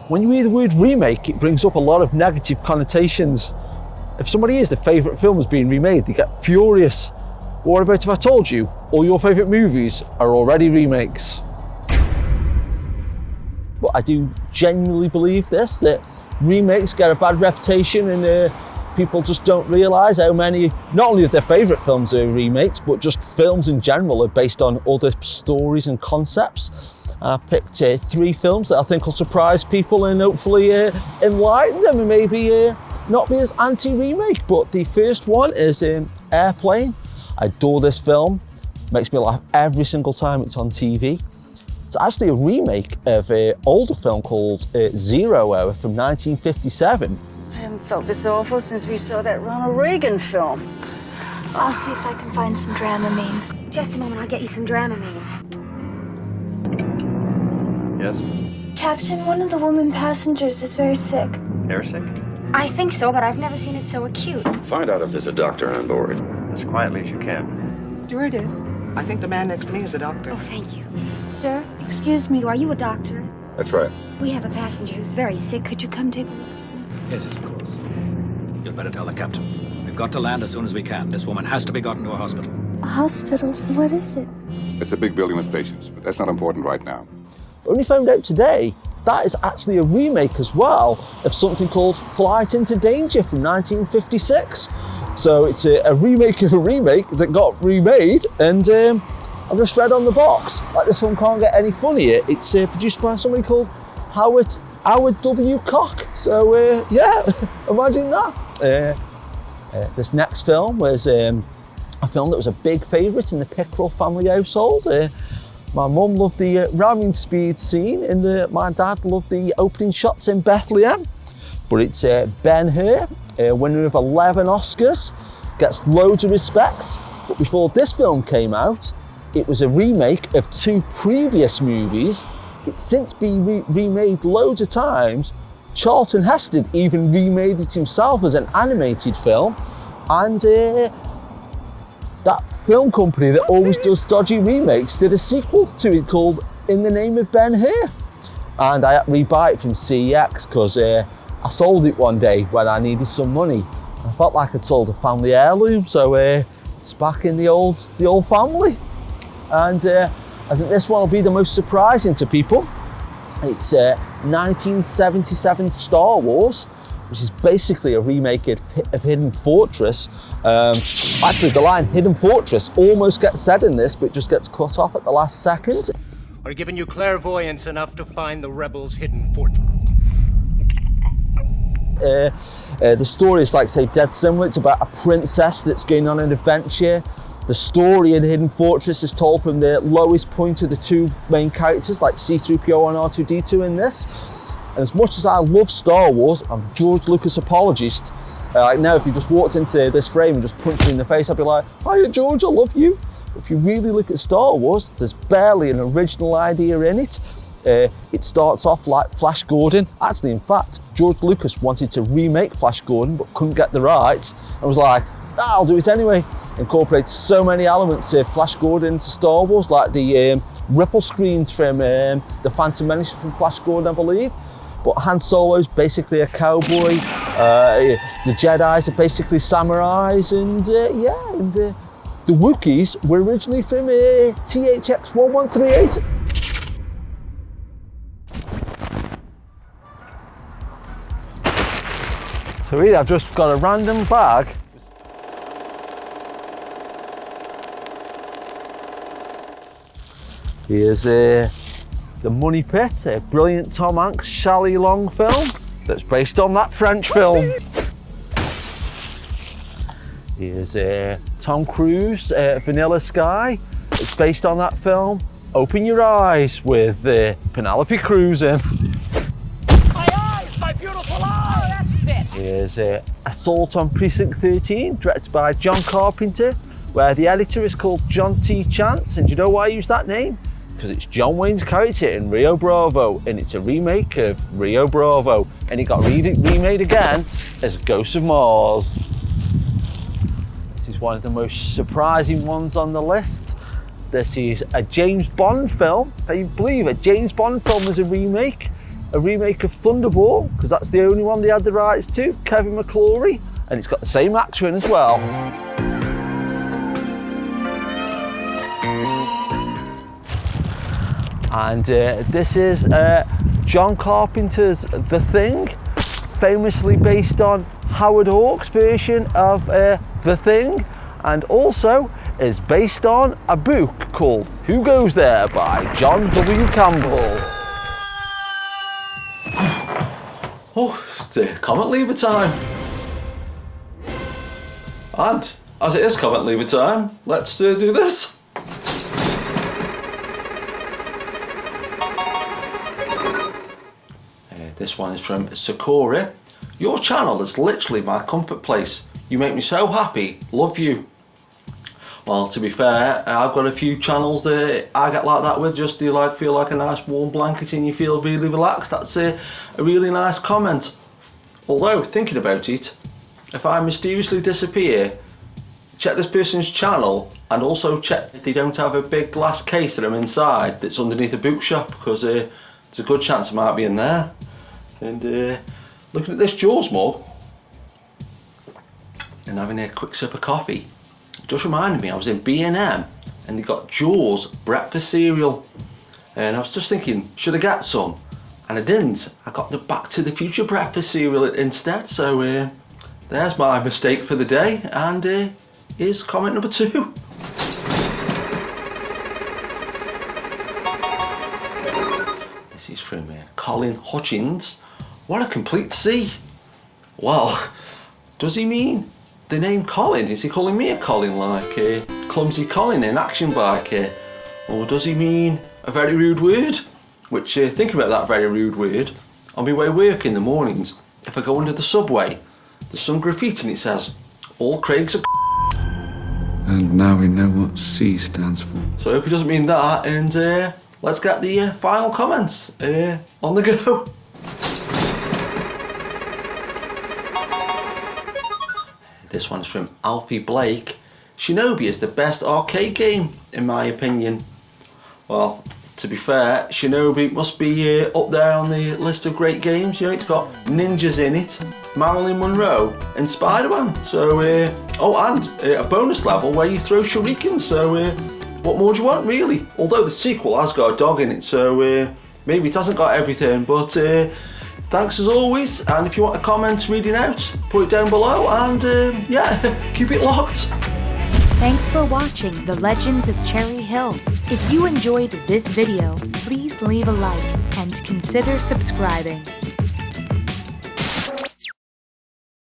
When you hear the word remake, it brings up a lot of negative connotations. If somebody hears their favourite film is being remade, they get furious. What about if I told you all your favourite movies are already remakes? But I do genuinely believe this, that remakes get a bad reputation and people just don't realise how many, not only of their favourite films are remakes, but just films in general are based on other stories and concepts. I've picked 3 films that I think will surprise people and hopefully enlighten them and maybe not be as anti-remake. But the first one is Airplane. I adore this film. Makes me laugh every single time it's on TV. It's actually a remake of an older film called Zero Hour from 1957. I haven't felt this awful since we saw that Ronald Reagan film. I'll see if I can find some Dramamine. Just a moment, I'll get you some Dramamine. Yes? Captain, one of the women passengers is very sick. Airsick? I think so, but I've never seen it so acute. Find out if there's a doctor on board. As quietly as you can. Stewardess. I think the man next to me is a doctor. Oh, thank you. Sir, excuse me, are you a doctor? That's right. We have a passenger who's very sick. Could you come take a look? Yes, of course. You'd better tell the captain. We've got to land as soon as we can. This woman has to be gotten to a hospital. A hospital? What is it? It's a big building with patients, but that's not important right now. Only found out today that is actually a remake as well of something called Flight into Danger from 1956. So it's a remake of a remake that got remade, and I've just read on the box, like this one can't get any funnier. It's produced by somebody called Howard W. Koch. So yeah, imagine that. This next film was a film that was a big favourite in the Pickrell family household. My mum loved the ramming speed scene, and my dad loved the opening shots in Bethlehem. But it's Ben-Hur, winner of 11 Oscars, gets loads of respect. But before this film came out, it was a remake of 2 previous movies. It's since been remade loads of times. Charlton Heston even remade it himself as an animated film. And that film company that always does dodgy remakes did a sequel to it called In the Name of Ben-Hur. And I had to rebuy it from CEX because I sold it one day when I needed some money. I felt like I'd sold a family heirloom, so it's back in the old family. And I think this one will be the most surprising to people. It's 1977 Star Wars, which is basically a remake of Hidden Fortress. Actually, the line Hidden Fortress almost gets said in this, but just gets cut off at the last second. Or given you clairvoyance enough to find the rebels' hidden fortress. The story is, like say, dead similar. It's about a princess that's going on an adventure. The story in Hidden Fortress is told from the lowest point of the 2 main characters, like C-3PO and R2-D2 in this. And as much as I love Star Wars, I'm a George Lucas apologist. Like now, if you just walked into this frame and just punched me in the face, I'd be like, "Hiya, George, I love you." If you really look at Star Wars, there's barely an original idea in it. It starts off like Flash Gordon. Actually, in fact, George Lucas wanted to remake Flash Gordon, but couldn't get the rights, and was like, "I'll do it anyway." Incorporates so many elements of Flash Gordon into Star Wars, like the ripple screens from the Phantom Menace from Flash Gordon, I believe. But Han Solo's basically a cowboy. The Jedis are basically samurais, and the Wookiees were originally from THX 1138. So here I've just got a random bag. Here's The Money Pit, a brilliant Tom Hanks Shelley Long film that's based on that French film. Here's Tom Cruise, Vanilla Sky. It's based on that film. Open Your Eyes with Penelope Cruz in. My eyes, my beautiful eyes! Oh, that's fit. Here's Assault on Precinct 13, directed by John Carpenter, where the editor is called John T. Chance. And do you know why I use that name? Because it's John Wayne's character in Rio Bravo, and it's a remake of Rio Bravo, and it got remade again as Ghosts of Mars. This is one of the most surprising ones on the list. This is a James Bond film. Can you believe a James Bond film is a remake? a remake of Thunderball, because that's the only one they had the rights to, Kevin McClory, and it's got the same actor in as well. And this is John Carpenter's The Thing, famously based on Howard Hawks' version of The Thing, and also is based on a book called Who Goes There by John W. Campbell. Oh, it's comment lever time. And as it is comment lever time, let's do this. This one is from Sakura. Your channel is literally my comfort place. You make me so happy. Love you. Well, to be fair, I've got a few channels that I get like that with. Just do you like feel like a nice warm blanket and you feel really relaxed? That's a really nice comment. Although, thinking about it, if I mysteriously disappear, check this person's channel and also check if they don't have a big glass case that I'm inside that's underneath a bookshop, because there's a good chance I might be in there. And looking at this Jaws mug and having a quick sip of coffee, it just reminded me I was in B&M and they got Jaws breakfast cereal, and I was just thinking, should I get some? And I didn't. I got the Back to the Future breakfast cereal instead. So there's my mistake for the day, and here's comment number 2. This is from Colin Hutchins. What a complete C. Well, does he mean the name Colin? Is he calling me a Colin, like Clumsy Colin in Action Bike? Or does he mean a very rude word? Which, thinking about that very rude word, on my way to work in the mornings, if I go under the subway, there's some graffiti and it says, all Craigs are And now we know what C stands for. So I hope he doesn't mean that, and let's get the final comments on the go. This one's from Alfie Blake. Shinobi is the best arcade game, in my opinion. Well, to be fair, Shinobi must be up there on the list of great games. You know, it's got ninjas in it, Marilyn Monroe, and Spider-Man. So, and a bonus level where you throw shurikens. So, what more do you want, really? Although the sequel has got a dog in it, so maybe it hasn't got everything. But thanks as always, and if you want a comment reading out, put it down below, and yeah, keep it locked. Thanks for watching The Legends of Cherry Hill. If you enjoyed this video, please leave a like and consider subscribing.